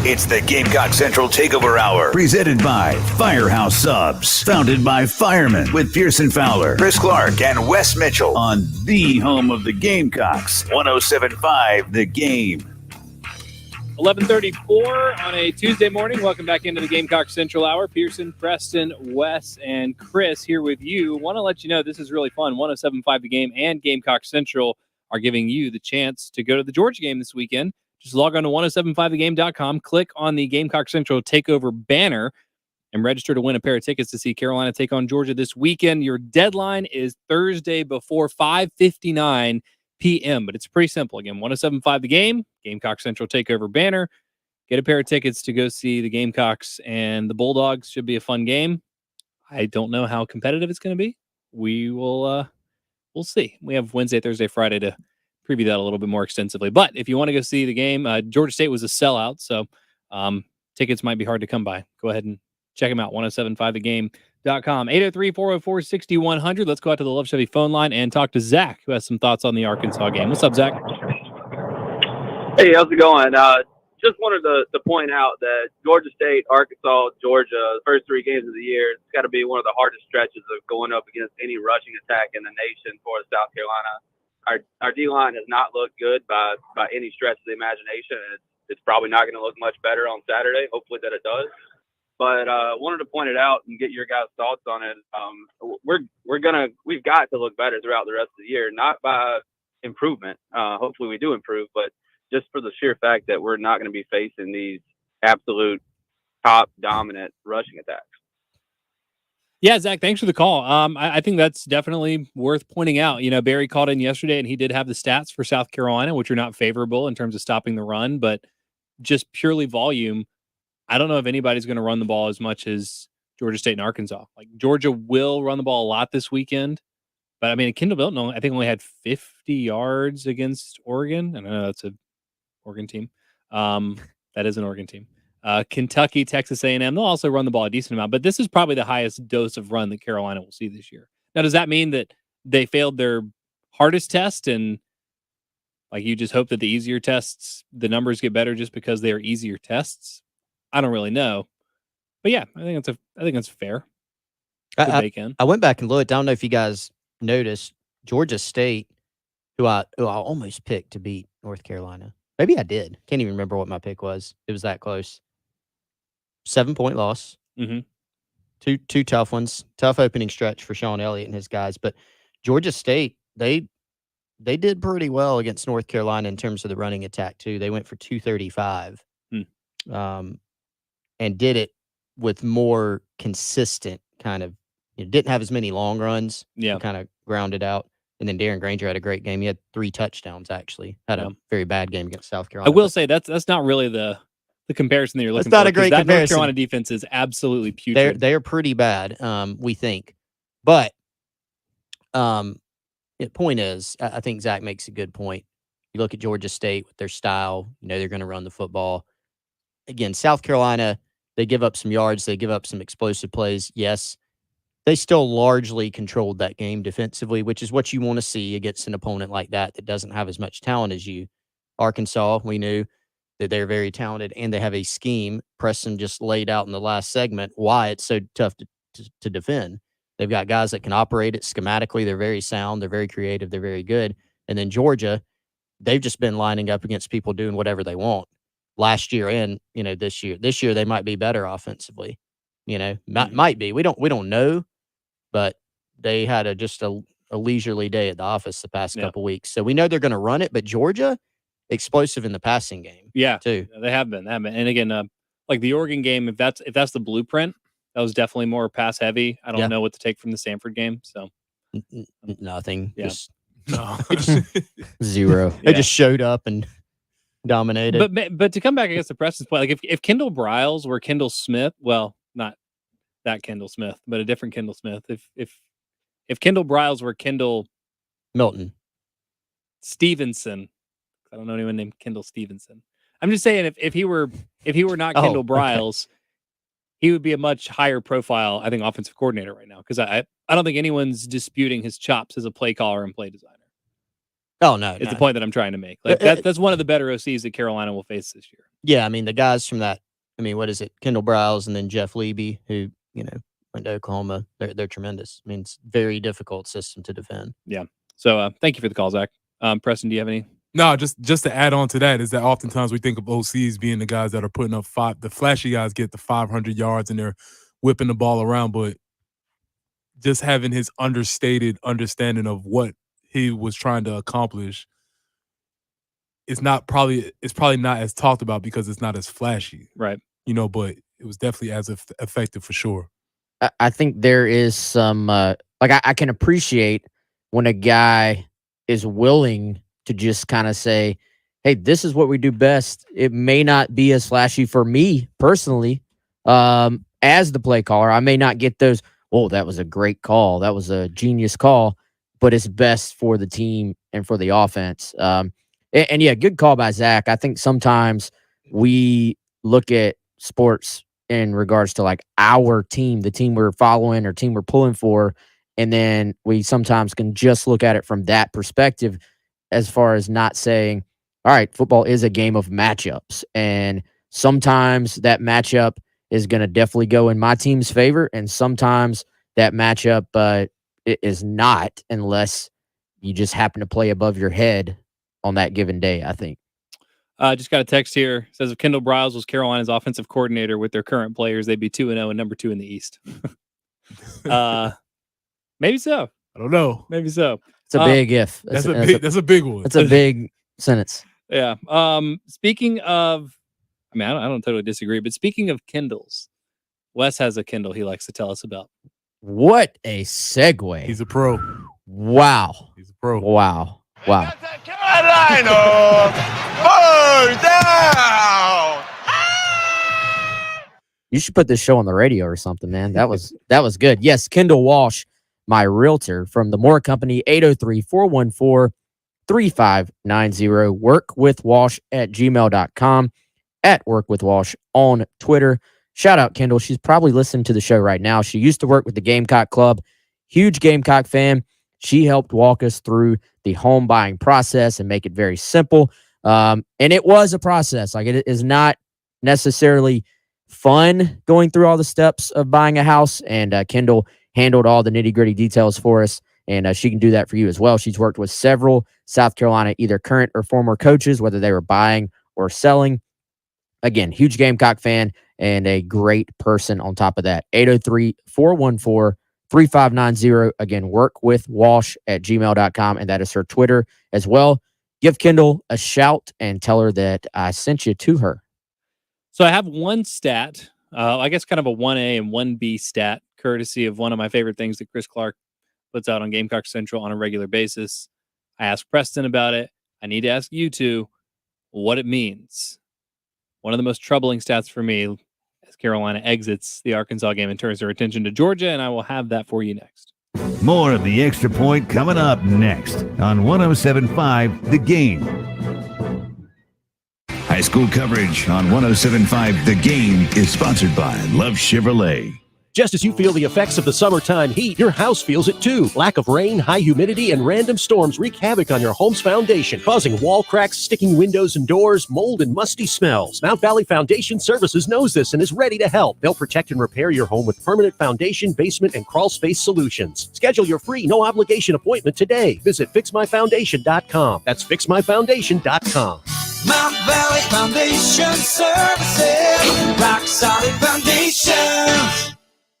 It's the Gamecock Central Takeover Hour, presented by Firehouse Subs, founded by firemen with Pearson Fowler, Chris Clark, and Wes Mitchell on the home of the Gamecocks, 107.5 The Game. 11:34 on a Tuesday morning. Welcome back into the Gamecock Central Hour. Pearson, Preston, Wes, and Chris here with you. Want to let you know this is really fun. 107.5 The Game and Gamecock Central are giving you the chance to go to the Georgia game this weekend. Just log on to 1075thegame.com, click on the Gamecock Central Takeover banner, and register to win a pair of tickets to see Carolina take on Georgia this weekend. Your deadline is Thursday before 5:59 p.m., but it's pretty simple. Again, 1075 The Game, Gamecock Central Takeover banner. Get a pair of tickets to go see the Gamecocks and the Bulldogs. Should be a fun game. I don't know how competitive it's going to be. We'll see. We have Wednesday, Thursday, Friday to preview that a little bit more extensively. But if you want to go see the game, Georgia State was a sellout, so tickets might be hard to come by. Go ahead and check them out, 1075thegame.com. 803-404-6100. Let's go out to the Love Chevy phone line and talk to Zach, who has some thoughts on the Arkansas game. What's up, Zach? Hey, how's it going? Just wanted to point out that Georgia State, Arkansas, Georgia, the first 3 games of the year, it's got to be one of the hardest stretches of going up against any rushing attack in the nation for South Carolina. our D line has not looked good by any stretch of the imagination, and it's probably not going to look much better on Saturday. Hopefully that it does. But wanted to point it out and get your guys' thoughts on it. We've got to look better throughout the rest of the year, not by improvement. Hopefully we do improve, but just for the sheer fact that we're not going to be facing these absolute top dominant rushing attacks. Yeah, Zach, thanks for the call. I think that's definitely worth pointing out. Barry called in yesterday, and he did have the stats for South Carolina, which are not favorable in terms of stopping the run, but just purely volume. I don't know if anybody's going to run the ball as much as Georgia State and Arkansas. Like, Georgia will run the ball a lot this weekend, but I mean, Kendall Milton, I think, only had 50 yards against Oregon. I know that's an Oregon team. That is an Oregon team. Kentucky, Texas A&M, they'll also run the ball a decent amount, but this is probably the highest dose of run that Carolina will see this year. Now, does that mean that they failed their hardest test and you just hope that the easier tests, the numbers get better just because they are easier tests? I don't really know, but yeah, I think it's fair. I went back and looked. I don't know if you guys noticed Georgia State, who I almost picked to beat North Carolina. Maybe I did. Can't even remember what my pick was. It was that close. 7-point loss. Mm-hmm. Two tough ones. Tough opening stretch for Sean Elliott and his guys. But Georgia State, they did pretty well against North Carolina in terms of the running attack too. They went for 235, and did it with more consistent kind of. Didn't have as many long runs. Yeah, kind of grounded out. And then Darren Granger had a great game. He had 3 touchdowns, actually. Had a very bad game against South Carolina. I will say that's not really the comparison that you're looking for. That's not a great comparison. North Carolina defense is absolutely putrid. They're pretty bad, we think. But the point is, I think Zach makes a good point. You look at Georgia State with their style, they're going to run the football. Again, South Carolina, they give up some yards. They give up some explosive plays. Yes. They still largely controlled that game defensively, which is what you want to see against an opponent like that doesn't have as much talent as you. Arkansas, we knew that they're very talented, and they have a scheme. Preston just laid out in the last segment why it's so tough to defend. They've got guys that can operate it schematically. They're very sound. They're very creative. They're very good. And then Georgia, they've just been lining up against people doing whatever they want last year and, this year. This year they might be better offensively. Might be. We don't know. But they had just a leisurely day at the office the past couple weeks. So we know they're going to run it, but Georgia, explosive in the passing game. Yeah, too. They have been. And again, like the Oregon game, if that's the blueprint, that was definitely more pass heavy. I don't know what to take from the Stanford game. So nothing. Yeah. Zero. They just showed up and dominated. But to come back against the Preston's play, like if Kendall Briles were Kendall Smith, well, not that Kendall Smith, but a different Kendall Smith. If Kendall Briles were Kendall Milton Stevenson, I don't know anyone named Kendall Stevenson. I'm just saying if he were not Kendall Briles, he would be a much higher profile, I think, offensive coordinator right now. Because I don't think anyone's disputing his chops as a play caller and play designer. Oh no, it's the point that I'm trying to make. Like that's one of the better OCs that Carolina will face this year. Yeah, I mean the guys from that. I mean, what is it? Kendall Briles and then Jeff Leby, who went to Oklahoma. They're tremendous. I mean, it's a very difficult system to defend. Yeah. So thank you for the call, Zach. Preston, do you have any? No, just to add on to that is that oftentimes we think of OCs being the guys that are putting up the flashy guys get the 500 yards and they're whipping the ball around, but just having his understated understanding of what he was trying to accomplish it's probably not as talked about because it's not as flashy. Right. But it was definitely as effective for sure. I think there is some, I can appreciate when a guy is willing to just kind of say, hey, this is what we do best. It may not be as flashy for me personally as the play caller. I may not get those, oh, that was a great call. That was a genius call, but it's best for the team and for the offense. And yeah, good call by Zach. I think sometimes we look at sports in regards to like our team, the team we're following or team we're pulling for, and then we sometimes can just look at it from that perspective as far as not saying, all right, football is a game of matchups. And sometimes that matchup is going to definitely go in my team's favor, and sometimes that matchup is not unless you just happen to play above your head on that given day, I think. Just got a text here. It says if Kendall Briles was Carolina's offensive coordinator with their current players, they'd be 2-0 and number 2 in the East. Maybe so. I don't know. Maybe so. It's a big if. That's a big one. That's a big sentence. Yeah. Speaking of, I don't totally disagree, but speaking of Kindles, Wes has a Kindle he likes to tell us about. What a segue. He's a pro. Wow. He's a pro. Wow. Carolina, bird down. You should put this show on the radio or something, man. That was good. Yes, Kendall Walsh, my realtor from the Moore Company, 803-414-3590. workwithwalsh@gmail.com, @workwithwalsh on Twitter. Shout out Kendall. She's probably listening to the show right now. She used to work with the Gamecock Club. Huge Gamecock fan. She helped walk us through the home buying process and make it very simple. And it was a process. Like, it is not necessarily fun going through all the steps of buying a house. And Kendall handled all the nitty-gritty details for us. And she can do that for you as well. She's worked with several South Carolina, either current or former coaches, whether they were buying or selling. Again, huge Gamecock fan and a great person on top of that. 803-414-3590. Again, workwithwalsh@gmail.com, and that is her Twitter as well. Give Kendall a shout and tell her that I sent you to her. So I have one stat, I guess kind of a 1A and 1B stat, courtesy of one of my favorite things that Chris Clark puts out on Gamecock Central on a regular basis. I asked Preston about it. I need to ask you two what it means. One of the most troubling stats for me as Carolina exits the Arkansas game and turns their attention to Georgia, and I will have that for you next. More of the Extra Point coming up next on 107.5 The Game. High school coverage on 107.5 The Game is sponsored by Love Chevrolet. Just as you feel the effects of the summertime heat, your house feels it too. Lack of rain, high humidity, and random storms wreak havoc on your home's foundation, causing wall cracks, sticking windows and doors, mold, and musty smells. Mount Valley Foundation Services knows this and is ready to help. They'll protect and repair your home with permanent foundation, basement, and crawl space solutions. Schedule your free, no-obligation appointment today. Visit fixmyfoundation.com. That's fixmyfoundation.com. Mount Valley Foundation Services, rock solid foundation.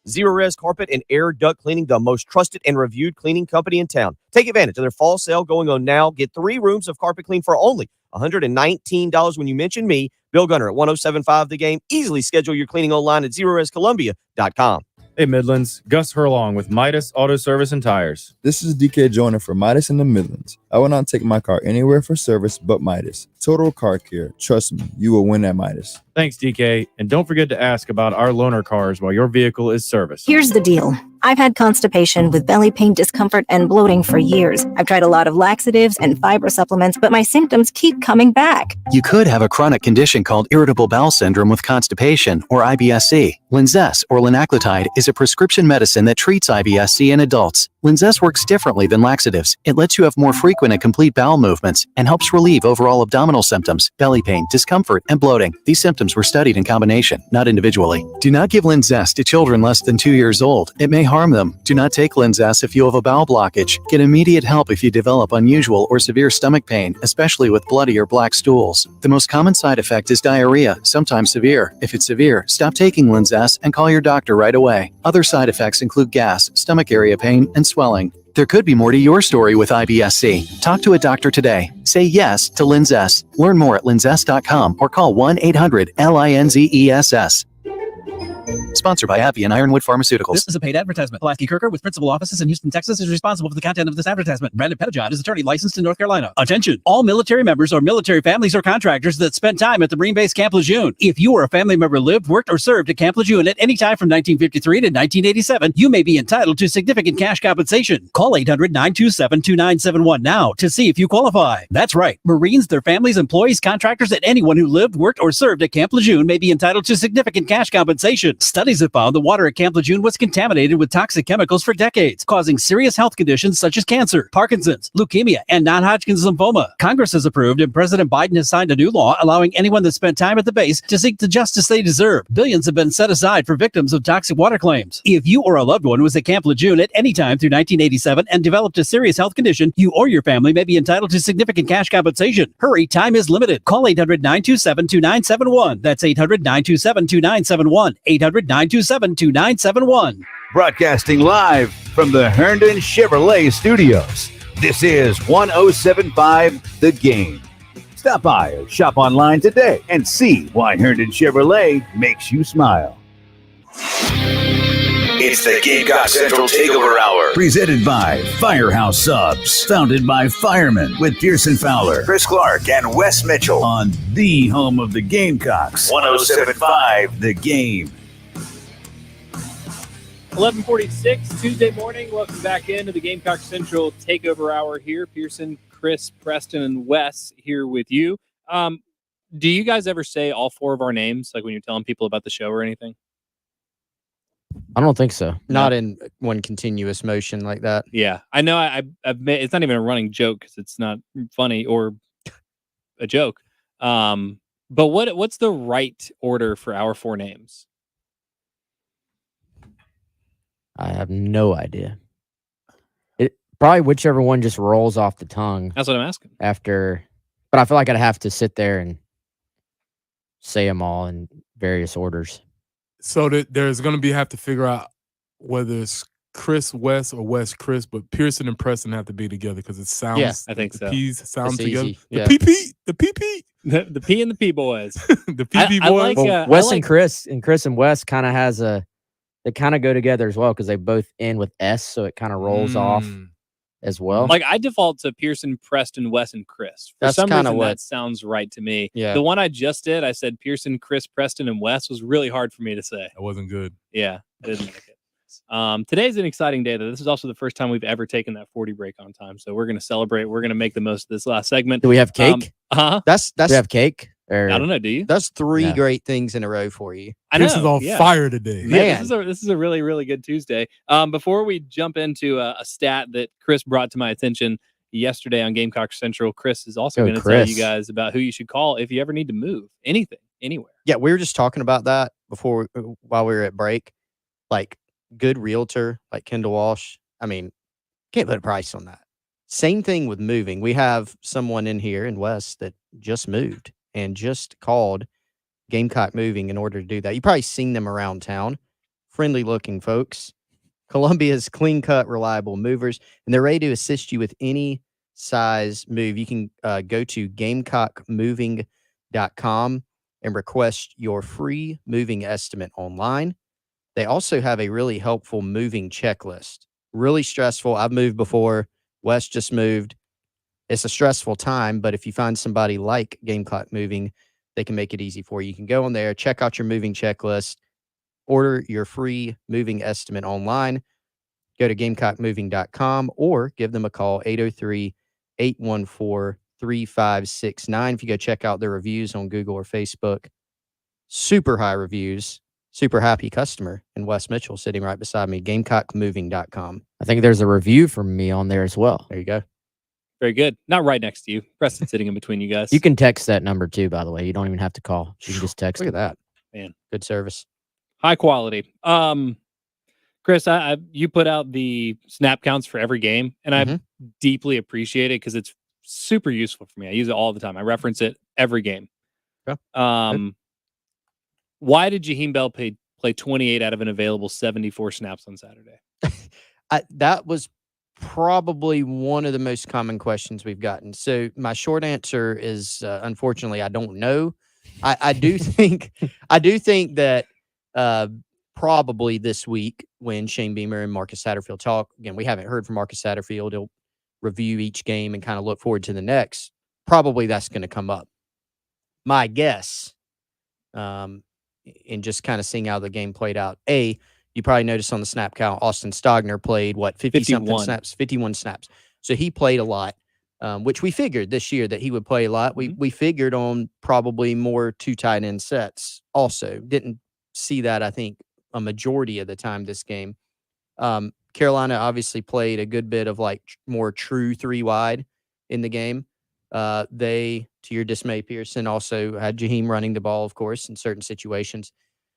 Zero-Res Carpet and Air Duct Cleaning, the most trusted and reviewed cleaning company in town. Take advantage of their fall sale going on now. Get 3 rooms of carpet clean for only $119 when you mention me, Bill Gunner at 107.5 The Game. Easily schedule your cleaning online at ZeroResColumbia.com. Hey, Midlands. Gus Hurlong with Midas Auto Service and Tires. This is DK Joyner for Midas in the Midlands. I will not take my car anywhere for service but Midas. Total car care. Trust me, you will win at Midas. Thanks, DK. And don't forget to ask about our loaner cars while your vehicle is serviced. Here's the deal. I've had constipation with belly pain, discomfort, and bloating for years. I've tried a lot of laxatives and fiber supplements, but my symptoms keep coming back. You could have a chronic condition called irritable bowel syndrome with constipation, or IBS-C. Linzess, or linaclotide, is a prescription medicine that treats IBS-C in adults. Linzess works differently than laxatives. It lets you have more frequent and complete bowel movements and helps relieve overall abdominal symptoms, belly pain, discomfort, and bloating. These symptoms were studied in combination, not individually. Do not give Linzess to children less than 2 years old. It may harm them. Do not take Linzess if you have a bowel blockage. Get immediate help if you develop unusual or severe stomach pain, especially with bloody or black stools. The most common side effect is diarrhea, sometimes severe. If it's severe, stop taking Linzess and call your doctor right away. Other side effects include gas, stomach area pain, and swelling. There could be more to your story with IBS-C. Talk to a doctor today. Say yes to Linzess. Learn more at linzess.com or call 1-800-LINZESS. Sponsored by AbbVie and Ironwood Pharmaceuticals. This is a paid advertisement. Pulaski Kirker with principal offices in Houston, Texas is responsible for the content of this advertisement. Brandon Pettijohn is attorney licensed in North Carolina. Attention! All military members or military families or contractors that spent time at the Marine Base Camp Lejeune. If you or a family member lived, worked, or served at Camp Lejeune at any time from 1953 to 1987, you may be entitled to significant cash compensation. Call 800-927-2971 now to see if you qualify. That's right. Marines, their families, employees, contractors, and anyone who lived, worked, or served at Camp Lejeune may be entitled to significant cash compensation. Study Studies have found the water at Camp Lejeune was contaminated with toxic chemicals for decades, causing serious health conditions such as cancer, Parkinson's, leukemia, and non-Hodgkin's lymphoma. Congress has approved, and President Biden has signed a new law allowing anyone that spent time at the base to seek the justice they deserve. Billions have been set aside for victims of toxic water claims. If you or a loved one was at Camp Lejeune at any time through 1987 and developed a serious health condition, you or your family may be entitled to significant cash compensation. Hurry, time is limited. Call 800-927-2971. That's 800-927-2971. 800-927-2971. Broadcasting live from the Herndon Chevrolet Studios. This is 1075 The Game. Stop by or shop online today and see why Herndon Chevrolet makes you smile. It's the Gamecock Central Takeover Hour. Presented by Firehouse Subs. Founded by firemen with Pearson Fowler, Chris Clark, and Wes Mitchell. On the home of the Gamecocks. 1075 The Game. 11:46 Tuesday morning. Welcome back into the Gamecock Central Takeover Hour here. Pearson, Chris, Preston, and Wes here with you. Do you guys ever say all four of our names, like when you're telling people about the show or anything? I don't think so. Not in one continuous motion like that. Yeah, I know. I've made, it's not even a running joke because it's not funny or a joke. But what's the right order for our four names? I have no idea. It probably whichever one just rolls off the tongue. That's what I'm asking. But I feel like I'd have to sit there and say them all in various orders. So there's going to have to figure out whether it's Chris Wes or Wes Chris, but Pearson and Preston have to be together because it sounds. Yeah, I think the so. P's sound together. Easy. Yeah. The PP, The P and the P boys. the PP boys. Well, Wes and Chris and Wes kind of they kind of go together as well because they both end with S, so it kind of rolls off as well. Like I default to Pearson, Preston, Wes, and Chris. For some reason, that sounds right to me. Yeah. The one I just did, I said Pearson, Chris, Preston, and Wes was really hard for me to say. That wasn't good. Yeah, I didn't like it. Today's an exciting day, though. This is also the first time we've ever taken that 40 break on time, so we're going to celebrate. We're going to make the most of this last segment. Do we have cake? That's Do we have cake? Or I don't know. Do you? That's three great things in a row for you. I know. This is on fire today. Yeah, this is a really, really good Tuesday. Before we jump into a stat that Chris brought to my attention yesterday on Gamecock Central, Chris is also going to tell you guys about who you should call if you ever need to move anything, anywhere. Yeah, we were just talking about that while we were at break. Like good realtor, like Kendall Walsh. I mean, can't put a price on that. Same thing with moving. We have someone in here in West that just moved and just called Gamecock Moving in order to do that. You've probably seen them around town. Friendly looking folks. Columbia's clean cut, reliable movers, and they're ready to assist you with any size move. You can go to GamecockMoving.com and request your free moving estimate online. They also have a really helpful moving checklist. Really stressful. I've moved before. Wes just moved. It's a stressful time, but if you find somebody like Gamecock Moving, they can make it easy for you. You can go on there, check out your moving checklist, order your free moving estimate online, go to GamecockMoving.com or give them a call, 803-814-3569. If you go check out their reviews on Google or Facebook, super high reviews, super happy customer, and Wes Mitchell sitting right beside me, GamecockMoving.com. I think there's a review from me on there as well. There you go. Very good. Not right next to you. Preston sitting in between you guys. You can text that number too, by the way. You don't even have to call. You can just text. Look at that. Man. Good service. High quality. Chris, you put out the snap counts for every game, and I deeply appreciate it because it's super useful for me. I use it all the time. I reference it every game. Yeah. Why did Jaheim Bell play 28 out of an available 74 snaps on Saturday? That was probably one of the most common questions we've gotten. So my short answer is, unfortunately, I don't know. I do think that probably this week when Shane Beamer and Marcus Satterfield talk, again, we haven't heard from Marcus Satterfield. He'll review each game and kind of look forward to the next. Probably that's going to come up. My guess, in just kind of seeing how the game played out, you probably noticed on the snap count, Austin Stogner played, 50-something snaps? 51 snaps. So he played a lot, which we figured this year that he would play a lot. We figured on probably more two tight end sets also. Didn't see that, I think, a majority of the time this game. Carolina obviously played a good bit of like more true 3 wide in the game. They, to your dismay, Pearson, also had Jaheim running the ball, of course, in certain situations.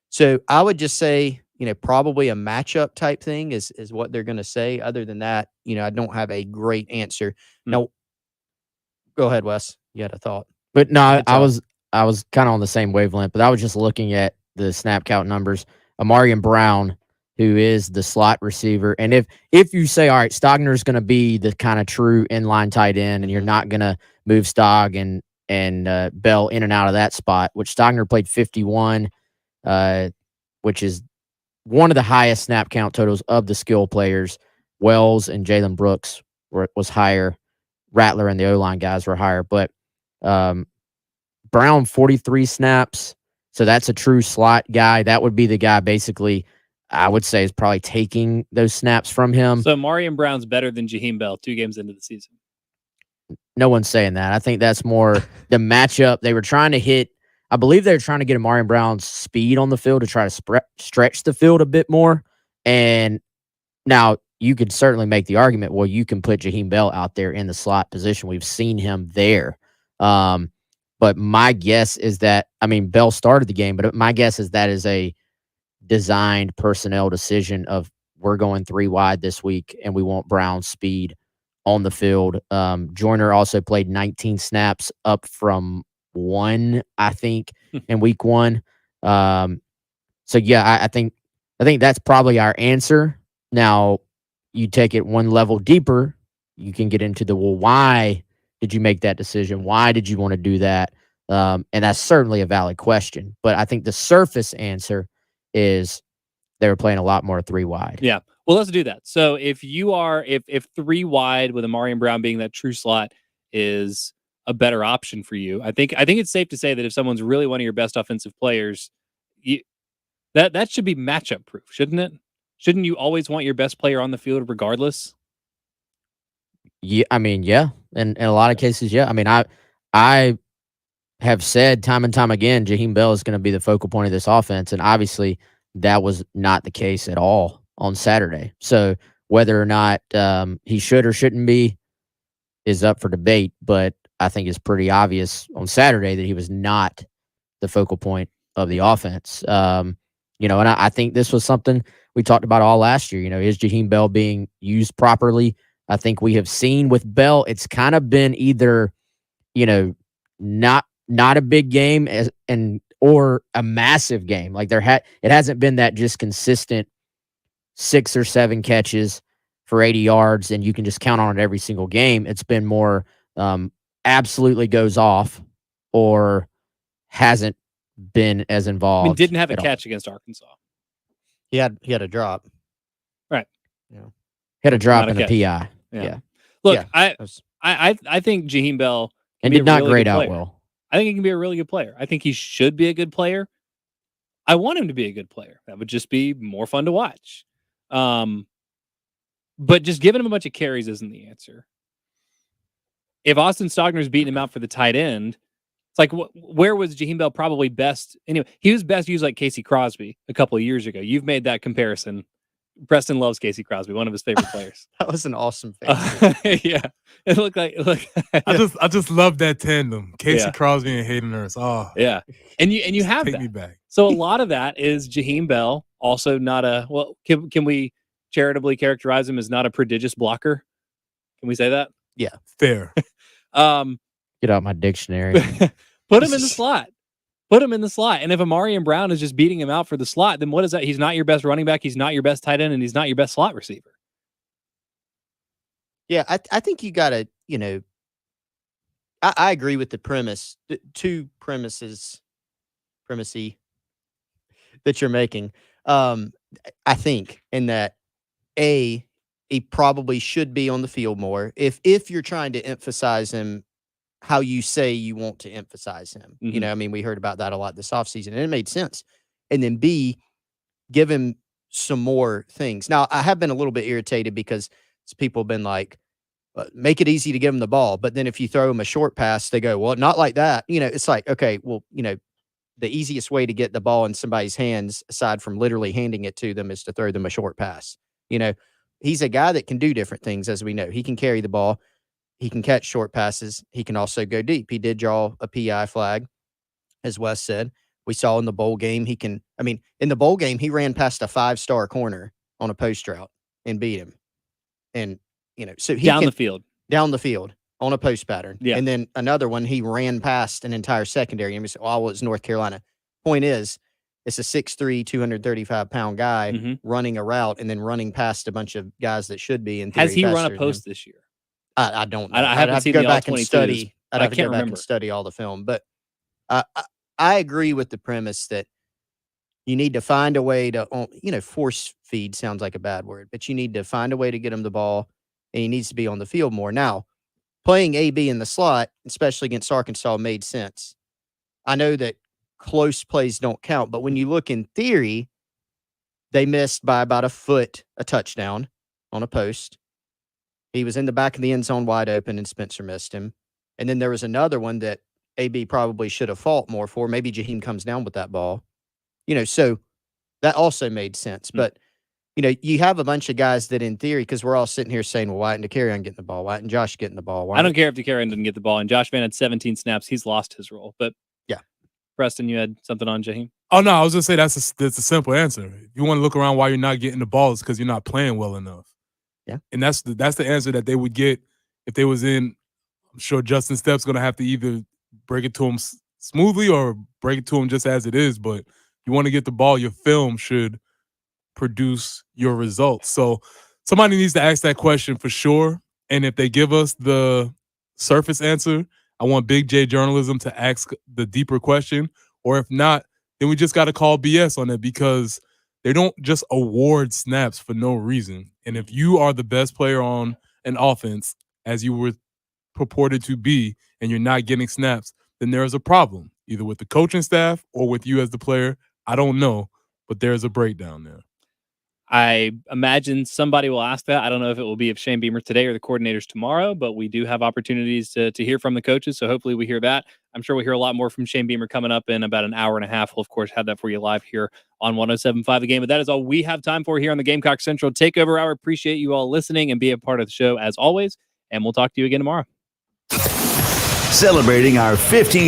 So I would just say, probably a matchup type thing is what they're going to say. Other than that, I don't have a great answer. Now, go ahead, Wes. You had a thought. But no, I was kind of on the same wavelength, but I was just looking at the snap count numbers. Amarian Brown, who is the slot receiver, and if you say, all right, Stogner's going to be the kind of true inline tight end, and you're not going to move Stog and Bell in and out of that spot, which Stogner played 51, which is one of the highest snap count totals of the skill players. Wells and Jalen Brooks was higher. Rattler and the O-line guys were higher, but Brown 43 snaps, so that's a true slot guy. That would be the guy basically I would say is probably taking those snaps from him. So Marion Brown's better than Jaheim Bell 2 games into the season. No one's saying that. I think that's more the matchup. They were trying to hit, I believe they were trying to get Amarian Brown's speed on the field to try to stretch the field a bit more. And now you could certainly make the argument, well, you can put Jaheim Bell out there in the slot position. We've seen him there. But my guess is that, Bell started the game, but my guess is that is a designed personnel decision of we're going 3 wide this week and we want Brown's speed on the field. Joyner also played 19 snaps up from 1, I think, in week 1. So yeah, I think that's probably our answer. Now you take it one level deeper, you can get into why did you make that decision? Why did you want to do that? And that's certainly a valid question, but I think the surface answer is they were playing a lot more 3 wide. Yeah. Well, let's do that. So if 3 wide with Amarian Brown being that true slot is a better option for you, I think it's safe to say that if someone's really one of your best offensive players, that should be matchup proof, shouldn't it? Shouldn't you always want your best player on the field regardless? Yeah, yeah. And in a lot of cases, yeah. I have said time and time again, Jaheim Bell is going to be the focal point of this offense, and obviously that was not the case at all on Saturday. So whether or not he should or shouldn't be is up for debate, but I think it's pretty obvious on Saturday that he was not the focal point of the offense. And I think this was something we talked about all last year. Is Jaheim Bell being used properly? I think we have seen with Bell, it's kind of been either, not a big game or a massive game. Like it hasn't been that just consistent 6 or 7 catches for 80 yards and you can just count on it every single game. It's been more absolutely goes off or hasn't been as involved. Didn't have a catch against Arkansas. He had a drop. Right. Yeah. Had a drop and a PI. Yeah. Look, I think Jaheim Bell and did not grade out well. I think he can be a really good player. I think he should be a good player. I want him to be a good player. That would just be more fun to watch. But just giving him a bunch of carries isn't the answer. If Austin Stogner's beating him out for the tight end, it's like, where was Jaheim Bell probably best? Anyway, he was best used like Casey Crosby a couple of years ago. You've made that comparison. Preston loves Casey Crosby, one of his favorite players. That was an awesome face. Yeah. It looked like I just love that tandem. Casey Crosby and Hayden Hurst. Oh. Yeah. And you have take that. me back. So a lot of that is Jaheim Bell, also not can we charitably characterize him as not a prodigious blocker? Can we say that? Yeah. Fair. Get out my dictionary. Put him in the slot. Put him in the slot. And if Amarian Brown is just beating him out for the slot, then what is that? He's not your best running back. He's not your best tight end, and he's not your best slot receiver. Yeah, I think you got to, I agree with the premise, the 2 premises that you're making. I think in that, he probably should be on the field more. If you're trying to emphasize him how you say you want to emphasize him. Mm-hmm. We heard about that a lot this offseason, and it made sense. And then B, give him some more things. Now, I have been a little bit irritated because people have been like, make it easy to give him the ball. But then if you throw him a short pass, they go, well, not like that. It's like, okay, well, the easiest way to get the ball in somebody's hands, aside from literally handing it to them, is to throw them a short pass. You know, he's a guy that can do different things, as we know. He can carry the ball. He can catch short passes. He can also go deep. He did draw a PI flag, as Wes said. We saw in the bowl game, in the bowl game, he ran past a 5-star corner on a post route and beat him. And, so he down the field on a post pattern. Yeah. And then another one, he ran past an entire secondary. And we said, well, it's North Carolina. Point is, it's a 6'3", 235-pound guy running a route and then running past a bunch of guys that should be in theory. Has he run a post this year? I don't know. I haven't seen the All-22s. I'd have to go back and study all the film. But I agree with the premise that you need to find a way to, force feed sounds like a bad word, but you need to find a way to get him the ball, and he needs to be on the field more. Now, playing AB in the slot, especially against Arkansas, made sense. I know that close plays don't count, but when you look in theory, they missed by about a foot a touchdown on a post. He was in the back of the end zone wide open, and Spencer missed him. And then there was another one that AB probably should have fought more for. Maybe Jaheim comes down with that ball. So that also made sense. But, you have a bunch of guys that in theory, because we're all sitting here saying, well, why isn't DeCarrion getting the ball? Why isn't Josh getting the ball? I don't care if DeCarrion didn't get the ball. And Josh Vann had 17 snaps. He's lost his role. But yeah. Preston, you had something on Jaheim? Oh, no, I was going to say that's a simple answer. If you want to look around why you're not getting the ball, it's because you're not playing well enough. Yeah. And that's the answer that they would get if they was in. I'm sure Justin Stepp's going to have to either break it to him smoothly or break it to him just as it is. But you want to get the ball, your film should produce your results. So somebody needs to ask that question for sure. And if they give us the surface answer, I want Big J Journalism to ask the deeper question. Or if not, then we just got to call BS on it, because they don't just award snaps for no reason. And if you are the best player on an offense, as you were purported to be, and you're not getting snaps, then there is a problem, either with the coaching staff or with you as the player. I don't know, but there's a breakdown there. I imagine somebody will ask that. I don't know if it will be of Shane Beamer today or the coordinators tomorrow, but we do have opportunities to hear from the coaches. So hopefully we hear that. I'm sure we'll hear a lot more from Shane Beamer coming up in about an hour and a half. We'll, of course, have that for you live here on 107.5 The Game. But that is all we have time for here on the Gamecock Central Takeover Hour. Appreciate you all listening and be a part of the show as always. And we'll talk to you again tomorrow. Celebrating our 15th